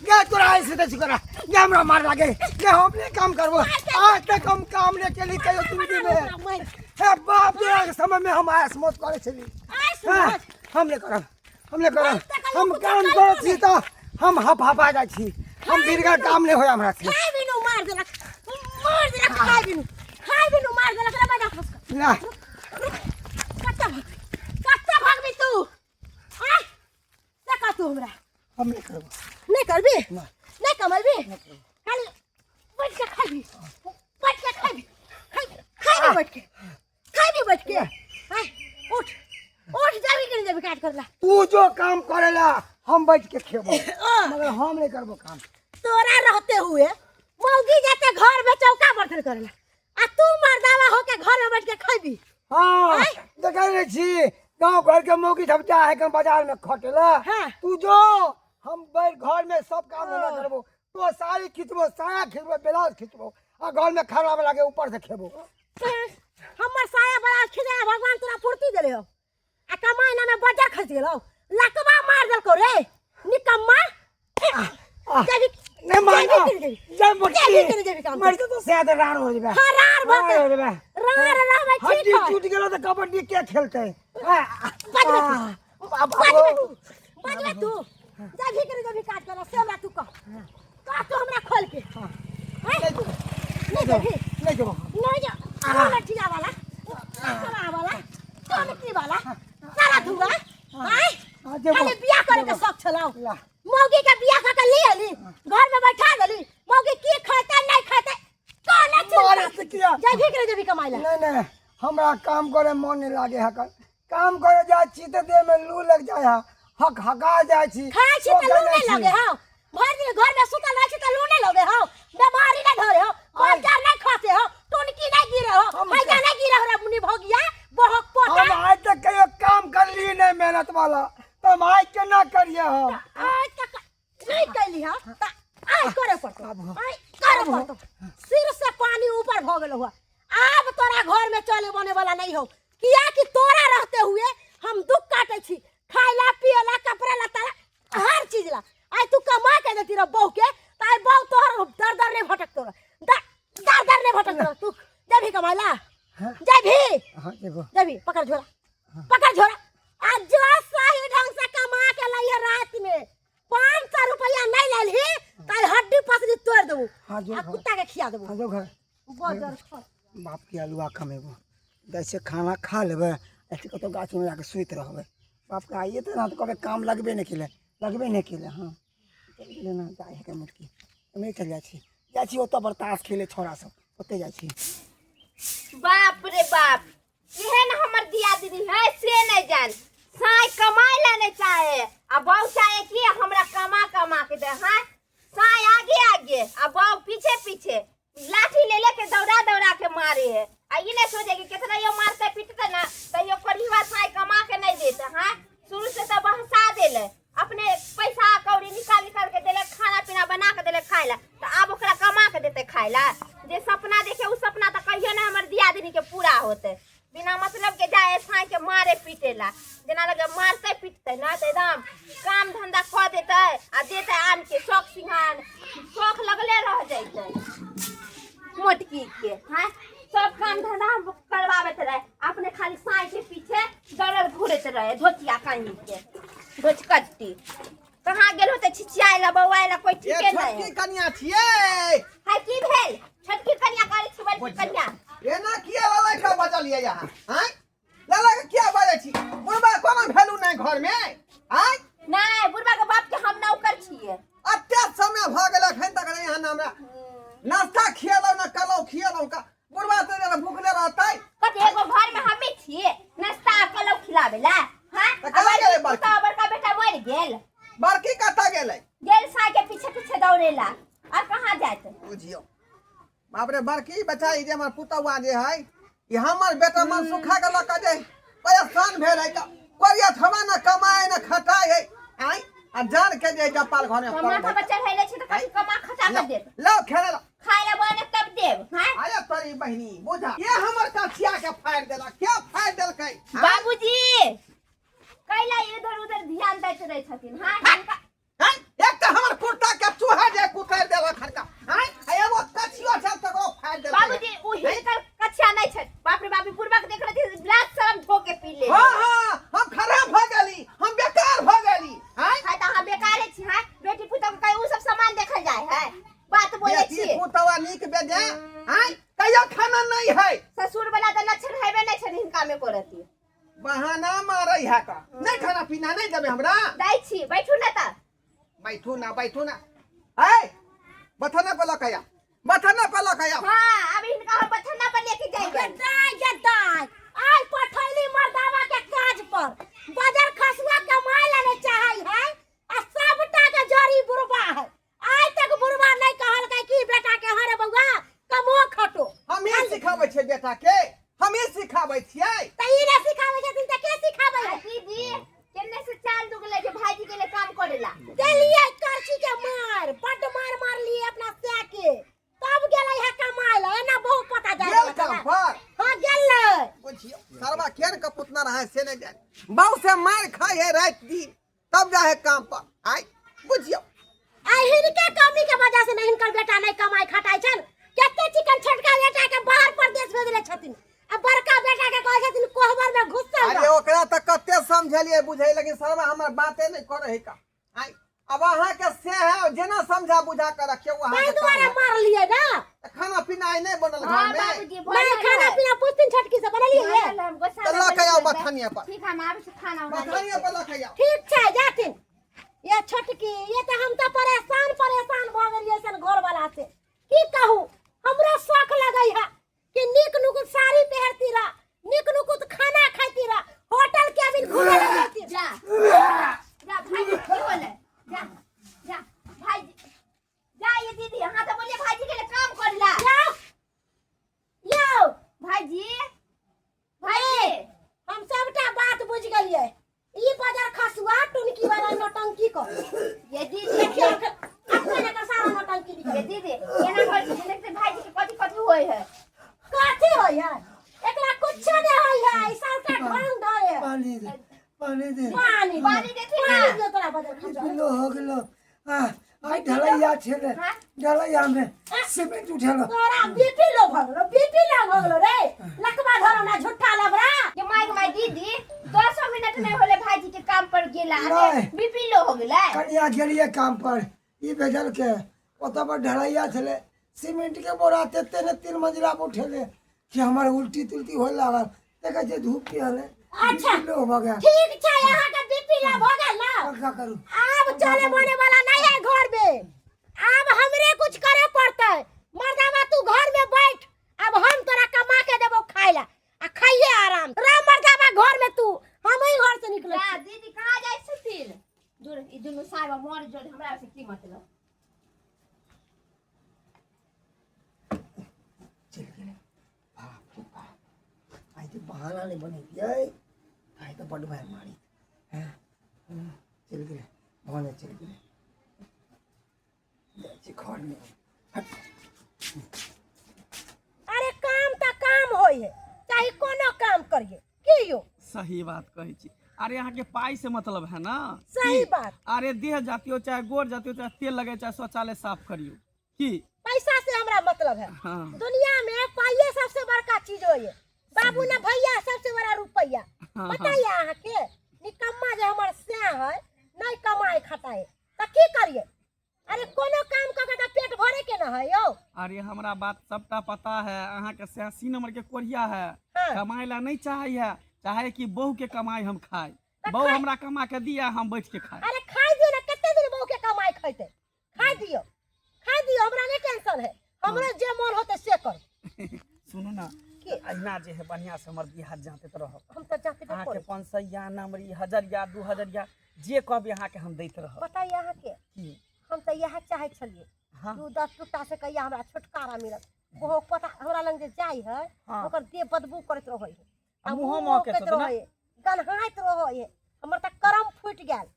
गे तोरा ऐसे दे करा गे हमरा मार लागे गे हमने काम करबो आज तक हम काम ने के लिए कहियो जिंदगी में हे बाप रे समय में हम आस मौत करे छली हमने करब हम काम करे छी तो हम हफा जाय छी हम बिरगा काम नहीं होय हमरा से खाय बिनु मार देलक खाय बिनु मार देलक रे बड़ा फस ना कत्ता भागबी तू आ देखा तू हमरा हम नहीं करब नहीं करबी ना नहीं कमलबी खाली बैठ के खाबी बैठ के उठ जाबी के जाबी काट करला तू जो काम करेला हम बैठ के खेबो मगर हम नहीं करबो काम तोरा रहते हुए मौगी जाते घर में चौका बर्तन करेला आ तू मर्दावा होके घर में बैठ के खाबी हां देखै रे छी गांव घर के मौगी सब चाहे के बाजार में खटेला तू जो हम बैठ घर में सब काम ना करबो तो साड़ी खींचबो साया खींचबो ब्लाउज खींचबो आ घर में खराब लागे ऊपर से खेबो हमर साया ब्लाउज खींचे भगवान तोरा पूर्ति देले हो आ कमाई में बजा खर्च गेलो लकवा मार देलको रे निकम्मा नहीं मानो जब मुट्ठी मर तो शायद रान हो जेबे हां रार भके हो जेबे रार रहबे ठीक हड्डी टूट गेलो तो कबड्डी के खेलते बजबे तू जभी काट कर से हमरा तू कह तो हमरा खोल के नहीं जा लठिया वाला करा वाला कमती वाला सारा धुआ खाली बियाह करे के शौक छलाओ मौगी के बियाह का ले आली घर में बैठा देली मौगी की खाते नहीं खाते कोने चल जभी कमाइला नहीं हमरा काम करे मन नहीं लागे है काम करे जाय छी त देह में लू लग जाय है हका जाय छी खाय छी त लू नहीं लगे हो भर दिन घर में सुतल रह छी त लू नहीं लगे हो बीमारी नहीं धरे हो बाजार नहीं खाते हो टुनकी नहीं गिरे हो पैसा नहीं गिरे हो रे मुनि भोगिया बहक पोटा हम आज तक कहियो काम कर ली नहीं मेहनत वाला तुम आज के ना करिए हो आज तक नहीं कैली हो त आज करे पड़तो आज करे पड़तो सिर से पानी ऊपर भ गेल हुआ अब तोरा घर में चले बने वाला नहीं हो किया कि तोरा रहते हुए हम दुख काटे छी खाइला पियला कपड़ा लता हर चीज ला आज तू कमा के देती रे बहू के ताई बहू तोहर दर नहीं भटक तोरा दर नहीं भटक तोरा तू जभी कमाइला जभी हां देखो जभी पकड़ झोरा आज जो सही ढंग से कमा के लाइए रात में 500 रुपया नहीं लेली ताई हड्डी पसली तोड़ देबू आ कुत्ता के खिया देबू हां जो घर बजर खा बाप के अलुआ कमेबो जैसे खाना खा लेबे ऐसे कतो गाछ में जाके सुइत रहबे बाप के आइए तो ना तो कबे काम लगबे नहीं केले हां चल ना जाए के मुटकी मैं चल जाई छी ओतो बर्तास खेले छोरा सब ओते जाई छी बाप रे बाप केहन हमर दिया दीदी है से नहीं जान साई कमाई ला नहीं चाहे आ बाऊ चाहे कि हमरा कमा के दे हां साई आगे आ बाऊ पीछे लाठी ले के दौड़ा के मारे है आ ये नहीं सोचे कि कितना यो मारते पीटते ना तो यो परिवार साई कमा के नहीं देते हां शुरू से तो बहसा देले अपने पैसा कौड़ी निकाल के देले खाना पीना बना के देले खाइला तो अब ओकरा कमा के देते खाइला जे सपना देखे उ सपना तो कहियो ना हमर दिया दीदी के पूरा होते बिना मतलब के जाए साई के मारे पीटेला जना लगे मारते पीटते ना तो एकदम काम धंधा क देते आ देते आन के शौक सिंहान शौक लगले रह जाते मोटकी के हां सब काम धंधा करवावत रहे अपने खाली साई के पीछे दौड़ घूरते रहे धोतिया कानी के धोचकट्टी कहां गेल होते छिचियाइला बौआइला कोई ठीके नहीं छोटकी कन्या छिए हाय की भेल छोटकी कन्या गाड़ी छुबल की कन्या एना किया लाला का बचल ये यहां हैं लाला के क्या बाजे छी बुढ़बा कोनो भेलू नहीं घर में हैं नहीं बुढ़बा के बाप के हम नौकर छिए अत्यात समय भ गेल खन तक यहां ना हमरा नाश्ता खियालो ना कलो खियालो का बुढ़बा तो भूखले रहतै कते एगो घर में हमें छिए नाश्ता कलो खिलावेला हां बड़का बेटा मर गेल बड़की कता गेलै गेल साई के पीछे दौड़ेला और कहां जाते बुझियो बाप रे बड़की बचाई जे हमर पुतवा जे है ये हमर बेटा मन सुखा गेल का जे परेशान भेल है का कोरिया थमा ना कमाए ना खटाए है आई आ जान के जे जपाल घर में माथा बच्चा हैले छी त कथि कमा खटा कर दे लो खेले खाइला बने तब देब हां आया तोरी बहिनी बुझा ये हमर कथिया के फाड़ देला क्या फाड़ देलकै बाबूजी कैला इधर उधर ध्यान दैत रहे छथिन हां एक त हमर कुर्ता के जाए है बात बोले बेटी छी पुतवा नीक बेजे आय कहियो खाना नहीं है ससुर वाला त लक्षण हेबे नहीं छन हिनका में करती बहाना मारै है का नहीं खाना पीना नहीं देबे हमरा दै छी बैठू ना त बैठू ना है बथना पे लकया हां अब हिनका हम बथना पर लेके जाएंगे दाई आज पठैली मर्दावा के काज पर बाजार खसुआ कमाए ला नहीं चाहै है आ सबटा के जड़ी बुरबा है आज तक बुरबा नहीं कहल के कि बेटा के हरे बउआ कमो खटो हम ही सिखाबै छै बेटा के हम ही सिखाबै छियै त ई ने सिखाबै छथिन त के सिखाबै है दीदी केने से चाल दुगले के भाईजी के लिए काम करेला देलिए करछी के मार बड मार लिए अपना से के तब गेलै है कमाए ला एना बहुत पता जाय गेल काम पर हां गेलै बुझियो सरवा केन का पुतना रहा से नहीं जाने बाऊ से मार खाए है रात दिन तब जा है काम पर आय बुझियो आ हिनके कमी के वजह से नहीं हिनकर बेटा नहीं कमाई खटाई छन केते चिकन छटका बेटा के बाहर प्रदेश भेजले छथिन आ बड़का बेटा के कहै छथिन कोहबर में घुसल अरे ओकरा त कते समझलिए बुझै लेकिन सरवा हमर बाते नहीं करे है का आय अब अहाँ के से है जेना समझा बुझा कर रखे वहां कई दुआरे मार लिए ना खाना पीना आई नहीं बनल हां घर में बाबूजी नहीं खाना पीना पुस्तिन छटकी से बनलिए तो लके आओ बथनिया पर ठीक है हम आब से खाना बथनिया पर लके आओ ठीक छै जाथिन ये छटकी ये तो हम तो परेशान भ गेलिए सन घर वाला से की कहूं हमरा शौक लगई है कि निक नुकुत साड़ी पहनती रहा निक नुकुत खाना खाती रहा होटल के बिन घूमे लगती जा भाईजी की होले जा भाईजी जा ये दीदी हां तो बोलिए भाईजी के लिए काम करला जाओ यो भाईजी हम सबटा बात बुझ गेलिए ई बाजार खसुआ टुनकी वाला नौटंकी को ये दीदी अपने का सारा नौटंकी ये दीदी एना कर जेने से भाईजी के कथि होय है कथि होय है एकरा कुछ नहीं होय है ई सबटा ढंग धरे पानी दे पानी देती ना पानी दे तोरा बाजार खसुआ किलो हो गेलो आई ढलैया छेले ढलैया में सीमेंट उठेलो तोरा बीपी लो भगलो रे लकवा धरो ना झूठा लबरा ये माय दीदी 10 मिनट में होले भाईजी के काम पर गेला नहीं। बीपी लो हो गेला कनिया गेलिए काम पर ई भेजल के ओत पर ढलैया छले सीमेंट के बोरा तेते ने 3 मंजिला पर उठेले कि हमर उल्टी तुल्टी होय लागल देखे जे धूप के हले अच्छा लो हो गया ठीक छै यहां के बीपी ला भ गेल ना अब क्या करूं अब चले बोने वाला नहीं है घर में अब हमरे कुछ करे पड़ते मर्दावा तू घर में बैठ अब हम तोरा कमा के देबो खाइला आ खाइए आराम राम मर्दावा घर में तू हम ही घर से निकले जा दीदी कहां जाय छथिन दूर ई दुनु साहब मोर जोड़ हमरा से की मतलब चल गेले बाप रे बाप आई तो बहाना नहीं बने आई तो बड़ भाई मारी हैं चल गेले भवन चल गेले जी घर में अरे काम त काम होय है चाहे कोनो काम करिए की यो सही बात कहै छी अरे यहाँ के पाई से मतलब है ना सही बात अरे देह जातियो चाहे गोर जातियो चाहे तेल लगे चाहे शौचालय साफ करियो की पैसा से हमरा मतलब है हाँ दुनिया में पाइए सबसे बड़का चीज होय है बाबू ने भैया सबसे बड़ा रुपया हाँ, बताइए अहाँ के निकम्मा जो हमार से है नहीं कमाए खटाए त की करिए अरे कोनो काम करके त पेट भरे के न है यो अरे हमरा बात सबटा पता है अहाँ के 86 नंबर के कोरिया है हाँ। कमाई ला नहीं चाहिए चाहे कि बहू के कमाई हम खाए बहू खाए। हमरा कमा के दिया हम बैठ के खाए अरे खाई दियो ना कितने दिन बहू के कमाई खैते खाई दियो हमरा नहीं टेंशन है हमरा जे मन होते से कर सुनो ना की? अहिना जे है बढ़िया से हमर बिहार जाते तो रहो हम तो जाते अहाँ तो के 500 नंबरी 1000 2000 जे कहबे अहाँ के हम दैत रहो बताइए अहाँ के की हम तो यह चाहे छलिए हाँ। तू 10 टुकड़ा से कहिया हमरा छुटकारा मिलत ओहो पता हमरा लंग जे जाई है हाँ। ओकर देह बदबू करत रहै है आ मुँहो महकैत होतै ना? गनहाइत रहै है हमर त करम फूट गेल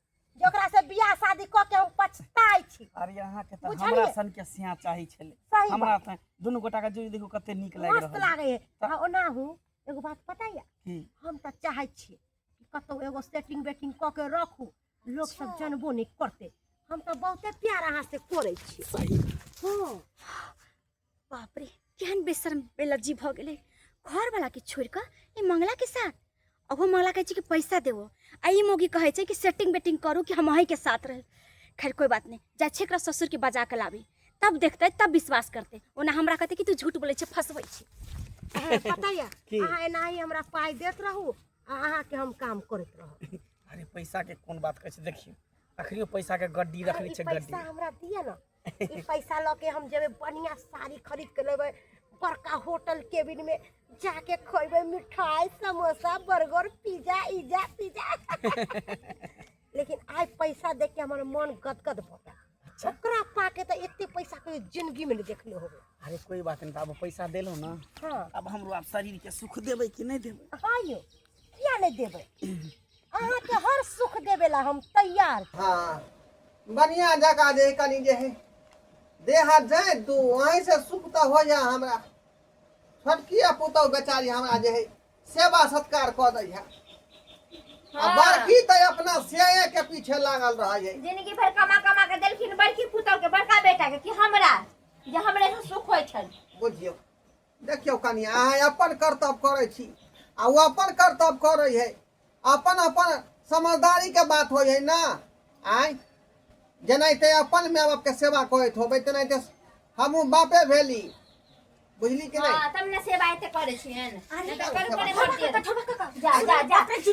जोकरा से बियाह शादी क के हम पछताई छी अरे अहाँ के तो बुझलियै? हमरा सन के सिया चाही छले सही हमरा बात। त दुनु गोटा के जोड़ी देखो कते नीक लाग मस्त रहल लागे है हाँ, ओना हूँ एगो बात पता है की हम तो चाहे छी कि कतौ एगो सेटिंग बेटिंग क के रखू लोग सब जनबो नहीं करते हम तो बहुते प्यार अहाँ से करे छी सही हाँ बाप रे केहन बेशरम बेलज्जी भ गेले घर वाला के छोड़ के ई मंगला के साथ अब मंगला कहे कि पैसा देवो आ ई मोगी कहे कि सेटिंग बेटिंग करू कि हम अही के साथ रहे खैर कोई बात नहीं जा छेकरा ससुर के बजा के लाबी तब देखते तब विश्वास करते ओना हमरा कहते कि तू झूठ बोले छे फसबै छी पता है अहाँ एनाही हमरा पाई देत रहू अहाँ के हम काम करत रहू। अरे पैसा के कौन बात कहै छै देखियो अखनियो पैसा के गड्डी रखली छै गड्डी पैसा हमरा दिए ना ई पैसा ल के हम जेबे बढ़िया साड़ी खरीद के लेबे बड़का होटल केबिन में जाके खइबे मिठाई समोसा बर्गर पिज्जा लेकिन आज पैसा देख के हमार मन गदगद भ गया। ओकरा पाके तो इतने पैसा के जिंदगी में नहीं देखले होबे। अरे कोई बात नहीं अब पैसा देलो ना हां अब हमरो आप शरीर के सुख देबै कि नहीं देबै। हां यो किया नहीं देबे अहाँ के हर सुख देवेला हम तैयार। हाँ बढ़िया जगह जे कनी जे है देहा जाए तू वहीं से सुख तो हो जा हमरा छोटकी पुतौ बेचारी हमरा जे है सेवा सत्कार कर दै है हाँ। बड़की तो अपना सेये के पीछे लागल रह है जिंदगी भर कमा कमा के देलखिन बड़की पुतौ के बड़का बेटा के कि हमरा जे हमरे से सुख होय छल। बुझियो देखियो कनी अहाँ अपन कर्तव्य करे छी आ वो अपन कर्तव्य करे है अपन अपन समझदारी के बात हो है ना आय जेनाइते अपन माय बाप के सेवा करत होबे तेनाइते हमहू बापे भेली बुझली कि नहीं। हां तब ने सेवा एते करे छियन अरे न त करे करे भरती जा जा जा कथी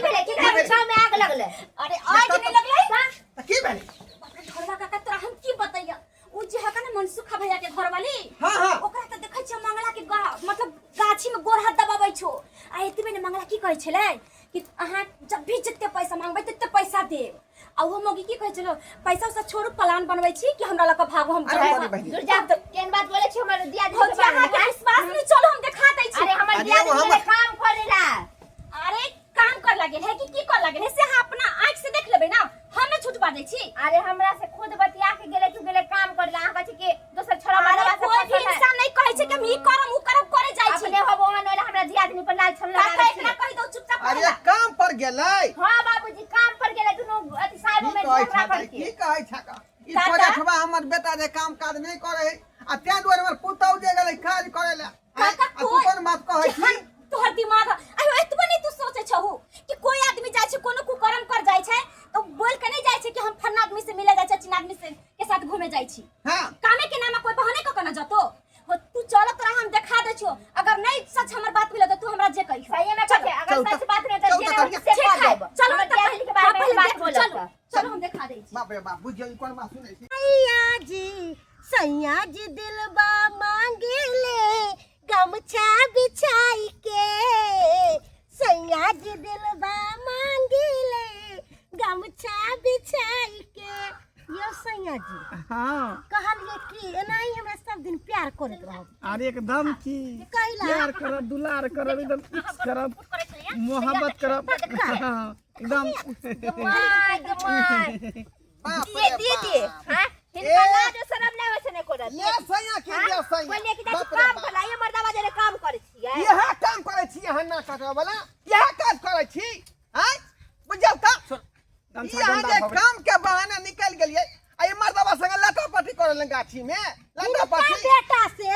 भेले कि गाँव में आग लगले। अरे आज नहीं लगले त की भेली बाप रे ढोलवा काका तोरा हम की बतैया उ जे हका ना मनसुखा भैया के घर वाली हाँ हाँ ओकरा त देखै छ मंगला के मतलब गाछी में गोर हाथ दबाबै छो आ एतबे ने मंगला की कहै छले कि अहाँ जब भी जत्ते पैसा मांगबै तत्ते पैसा देब आ वो मोगी की कहै छलो पैसा से छोड़ू प्लान बनबै छी कि हमरा लक भागो हम दूर जा केन बात बोले छी हमर दिया दी हो अहाँ के विश्वास नहीं चलो हम दिखा दै छी। अरे हमर दिया दी काम करेला अरे काम कर लगे है कि कर लगे है से अहाँ अपना आंख से देख लेबै ना हम न छूट पा दै छी। अरे हमरा से खुद बतिया के गेले तू गेले काम करला अहाँ कहै छी कि दोसर छोरा अरे मारवा से कोई भी इंसान नहीं कहै छै कि हम ई करम उ करम करे जाइ छी अपने हो बोन वाला हमरा दिया दी पर लाल छल काका लगा एकरा कहि दो चुपचाप अरे काम पर गेलै हां बाबूजी काम पर गेले दुनो अति साहब में झगड़ा करके की कहै छका ई प्रोजेक्टवा हमर बेटा जे काम काज नहीं करे आ त्या दुआरे हमर पुतौ जे गेलै काज करे ला काका तू कोन बात कहै छी तोहर दिमाग आयो एतबे नहीं तू सोचे छहु कि कोई आदमी जाय छै कोनो कुकर्म कर जाय छै तो बोल के नहीं जाय छै कि हम फन्ना आदमी से मिले जाय छै चिन आदमी से के साथ घूमे जाय छी। हां कामे के नाम कोई बहाने क न जतो हो तू चल तोरा हम देखा दे छो अगर नहीं सच हमर बात मिले तो तू हमरा जे कहि सही में कहते अगर सच बात रहे तो जे से कह देब चलो हम दिया दी के बारे में बात बोल चलो हम देखा दे छी। बाप रे बाप बुझियो ई कोन बात सुनै छी सैया जी दिलबा मांगेले गमछा बिछाई के सैया जी दिलबा मांगेले गमछा बिछाई के यो सैया जी हाँ कहलिए कि एनाही हमरा सब दिन प्यार करत रहब। अरे एकदम की कहिला प्यार करब दुलार करब एकदम करब मोहब्बत करब हाँ, एकदम माय बाप दिए रे दिए दिए बाप हां इनका लाज शरम नहीं होय छै करत ये सैया के दिया सैया बोलिए कि बाप रे काम बाप। भला ये मर्दावा जे काम करे छियै यह काम करे छी यहाँ ना कटवा वाला यह काज करे छी आय बुझल त यहाँ जे काम के बहाने निकल गेलिए आ ई मर्दवा संग लटापटी करे लन गाछी में लटापटी बेटा से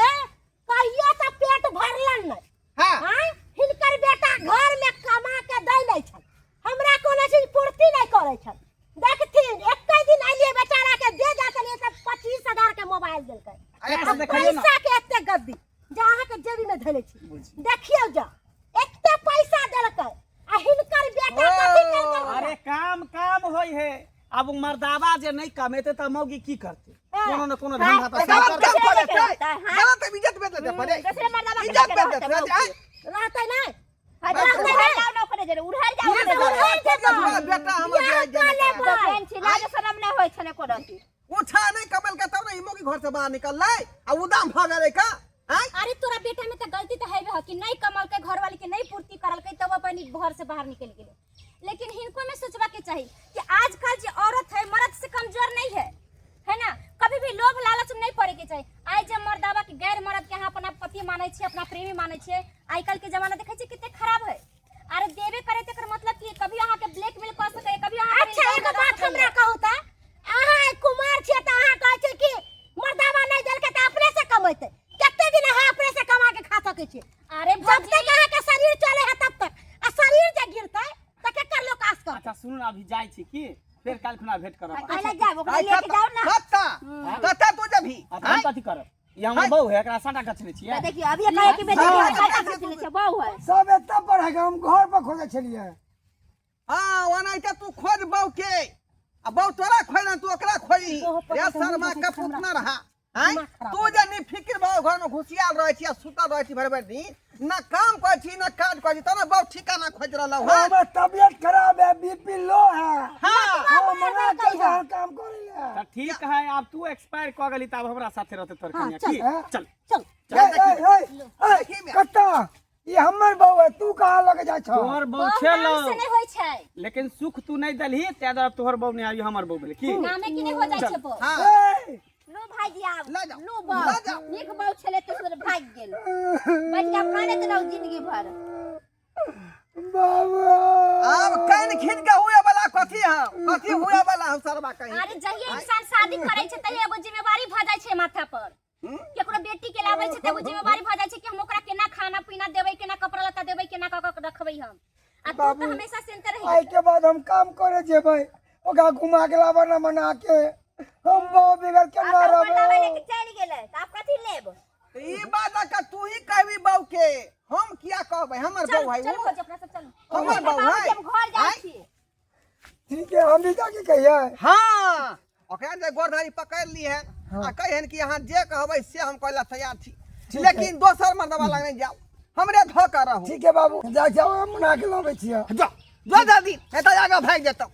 कहियो त पेट भरलन नहीं हां हां हिनकर बेटा घर में कमा के दै नै छल हमरा कोनो चीज पूर्ति नहीं करे छल देखथिन एक दिन आइए बेचारा के दे जातलिए त 25,000 के मोबाइल देलकै अरे देखियो ना पैसा के एते गद्दी जहाँ के जेबी में धैले छी देखियो जा एते पैसा देलकै आ हिनकर बेटा कथि करतै। अरे काम काम होय है अब मर्दावा जे नहीं कमेते त मौगी की करते कोनो न कोनो धंधा त सब गलत काम करे छै हाँ। गलत इज्जत बेच देते पड़े दूसरे मर्दावा के इज्जत लेके बेच देते आय रहतै नहीं उड़ाई जाओ ना करे जरे उड़ाई जाओ ये ना तो उड़ाई करे जाओ। बेटा हमर यहाँ जे काले जे भाई। बहन छी लाज शरम नहीं होय छने करत उठा नहीं कमल के तब नहीं मोगी घर से बाहर निकललै आ उदाम भ गेलै का आय अरे तोरा बेटा में तो गलती तो है कि नहीं कमल के घर वाली के नहीं पूर्ति करल के तब अपन घर से बाहर निकल गेले लेकिन हिनको में सोचवा के चाहिए कि आजकल जो औरत है मर्द से कमजोर नहीं है ना कभी भी लोभ लालच में नहीं पड़े के चाहिए। आज जब मर्दावा के गैर मर्द के यहाँ अपना पति माने छे अपना प्रेमी माने छे आज कल के जमाना देखे छे कितने खराब है। अरे देवे करे तेकर मतलब कि कभी अहाँ के ब्लैकमेल कर सके कभी अहाँ अच्छा एगो बात हमरा कहू त अहाँ कुमार छे त अहाँ कहै छे कि मर्दावा नहीं देलकै त अपने से कमैते कते दिन अहाँ अपने से कमा के खा सकै छी। अरे जब तक अहाँ के शरीर चले है तब तक आ शरीर जे गिरतै त केकर लोक आस करतै। अच्छा सुन अभी जाय छी की फिर काल खुना भेंट करब आइला जाओ ओकरा लेके जाओ ना कत्ता तू जभी ये हमर बहू है, एकरा साटा कचले छियै। तो देखियो अभी कहे कि बेटा के काटा खींच ले छै बहु है। सब एतऽ पर है कि हम घर पर खोजे छलिए। हाँ ओनाहिते तू खोज बहू के आ बहू तोरा खोज तू ओकरा खोजी या शर्मा का पुत न रहा हैं तू जे नि फिक्र बहू घर में घुसियाल रहे छी आ सुतल रहे छी भर भर दिन ना काम कर छी ना काज कर छी तना बहू ठिकाना खोज रहल हो। हमर तबियत खराब है, बीपी लो है। हाँ हम मना कर काम करेला। तो ठीक है, अब तू एक्सपायर क गेली तब हमरा साथे रहते तोर कन्या की। चल कत्ता ये हमर बहू है, तू कहाँ लगे जा छ? तोहर बहू बहु छेलो, नाम से नहीं होय छै, लेकिन सुख तू नहीं दलही ते द्वारा तोहर बहू नहीं आई, हमर बहू भेलै की। नामे की नहीं हो जाय छै बहु। हाँ लो भाईजी आब ले जाओ, लो ले जाओ। बहु निक बहु छले तो सुर भाग गेल। बैठ के काने त रहू जिंदगी भर। बाबा अब कान खींच के हुए वाला कथी है, कथी हुए वाला हम शर्मा कहीं। अरे जहिया इंसान शादी करे छै तहिया एगो जिम्मेवारी भ जाय छै माथा पर। केकरो बेटी के लाबै छै त एगो जिम्मेवारी भ जाय छै कि हम ओकरा केना खाना पीना देबै, केना कपड़ा लत्ता देबै, केना क के रखबै हम। आ तू त हमेशा सेंटर रही। आई के बाद हम काम करे जेबै, ओका घुमा के लाबा ना बना के हम बहु बिगड़ के ना अब रहबै। बनावे लेके चल गेले त आप कथि लेब? ई बात का तू ही कहबी बहू के, हम किया कहबै, हमर चल बहू है चल वो, खोज अपना से चल। हमर बहू है। हम घर जाय छी। ठीक है, हम भी जाके कहिए। हाँ ओकरा जे गोरधारी पकड़ ली है आ कहन कि अहाँ जे कहबै से हम कहला तैयार छी, लेकिन दोसर मर्दवा लग नहीं जाओ, हमरे धोखा रहू। ठीक है बाबू, जा जाओ, हम बना के लाबै छियै। जो जो जल्दी नहीं तो आगे भाग जेतौ।